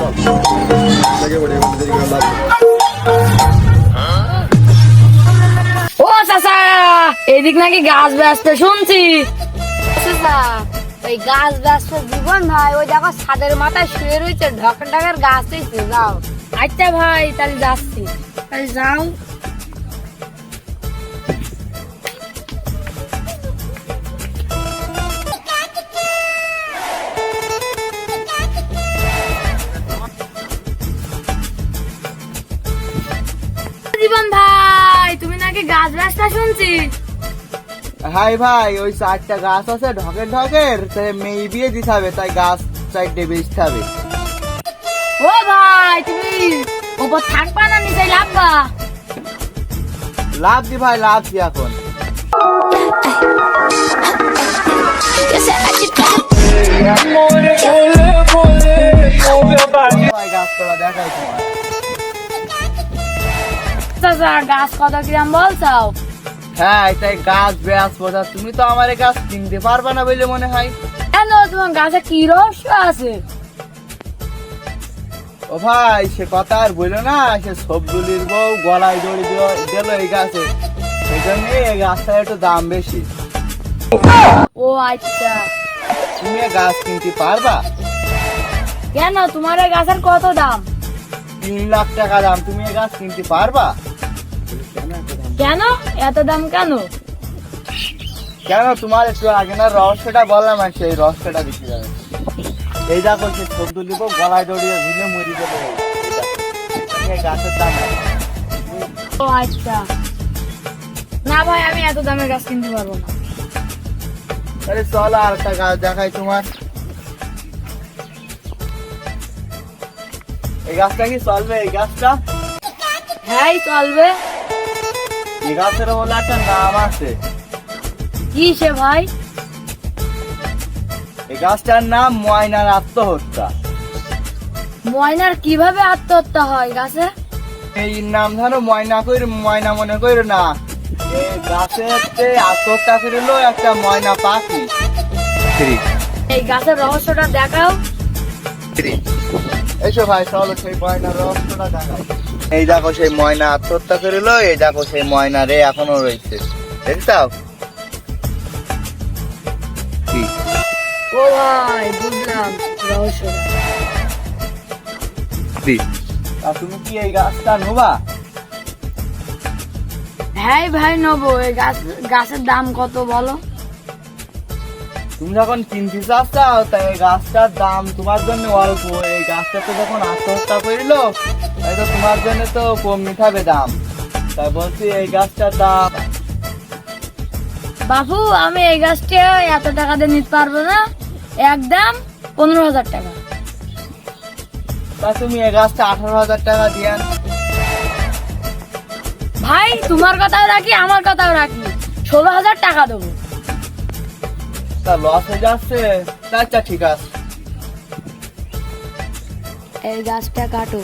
ও চাচা, এদিক নাকি গাছ বেচতে শুনছি। চাচা, ওই গাছ বেচতে জীবন ভাই, ওই দেখো ছাদের মাথায় শুয়ে রয়েছে, ঢকের ঢকের গাছ হয়েছে। যাও। আচ্ছা ভাই, তাহলে যাচ্ছি। তাহলে যাও। জীবন ভাই, তুমি নাকি গাছ বেচতে শুনছি। হাই ভাই, ওই 4টা গাছ আছে ঢকের ঢকের, তাই মেয়ে বিয়ে দিতে হবে, তাই গাছ 4টে বেচতে হবে। ও ভাই, তুমি ওপর থাকবা না নিচে লাভবা? লাভ দি ভাই, লাভ দি এখন। ভাই গাছপালা দেখাই তোমার। চাচা, গাছ কত কিরাম বলছাও? হ্যাঁ, তাই গাছ বেচবো, তা তুমি তো আমার এই গাছ কিনতে পারবা না বলে মনে হয়। কেন, তোমার গাছে কি রহস্য আছে? ও ভাই, সে কথা আর বললো না, সে সবগুলির বউ গলায় দড়ি দিল এই গাছে, সেই জন্য এই গাছটার একটু দাম বেশি। ও আচ্ছা। তুমি এই গাছ কিনতে পারবা? কেন, তোমার এই গাছের কত দাম? 3 লাখ টাকা দাম। তুমি এই গাছ কিনতে পারবা? কেন এত দাম কেন? কেন, তোমার একটু আগে না রহস্যটা বললাম, আর সেই রহস্যটা দেখতে যাবে। এই দেখো, সে সবগুলি বউ গলায় দড়িয়ে ঝুলে মরি যাবে। এই গাছের দাম। ও আচ্ছা। না ভাই, আমি এত দামের গাছ কিনতে পারবো না। আরে চলো, আর একটা গাছ দেখাই তোমার। এই গাছটা কি চলবে? এই গাছটা, হ্যাঁ চলবে। এই গাছের বলে একটা নাম আছে। কি সে ভাই? এই গাছটার নাম ময়নার আত্মহত্যা। ময়নার কিভাবে আত্মহত্যা হয় গাছে? এই নাম ধরো ময়না কইর, ময়না মনে করো না। এই গাছে আত্মহত্যা করিল একটা ময়না পাখি। এই গাছের রহস্যটা দেখাও। এইসব ভাই, চলো সেই ময়নার রহস্যটা দেখাই। এই দেখো, সেই ময়না আত্মহত্যা করিল। এই দেখো, সেই ময়না রে এখনো রয়েছে, দেখছাও? ও ভাই, বুঝলাম রহস্যটা। তুমি কি এই গাছটা নোবা? হ্যাঁ ভাই, নেবো। এই গাছের দাম কত বলো? তুমি যখন কিনতে চাও, তাই এই গাছটার দাম তোমার জন্য অল্প। এই গাছটা তো যখন আত্মহত্যা করিল, তাই তো তোমার জন্য তো কম নিতে হবে দাম। তাই বলছি এই গাছটার দাম। বাবু, আমি এই গাছটা এত টাকা দিয়ে নিতে পারবো না, একদম 15,000 টাকা। তা তুমি এই গাছটা 18,000 টাকা দিয়ান। ভাই, তোমার কথাও রাখি, আমার কথাও রাখি, 16,000 টাকা দেবো। তা লস হয়ে যাচ্ছে। আচ্ছা ঠিক আছে। এই গাছটা কাটো।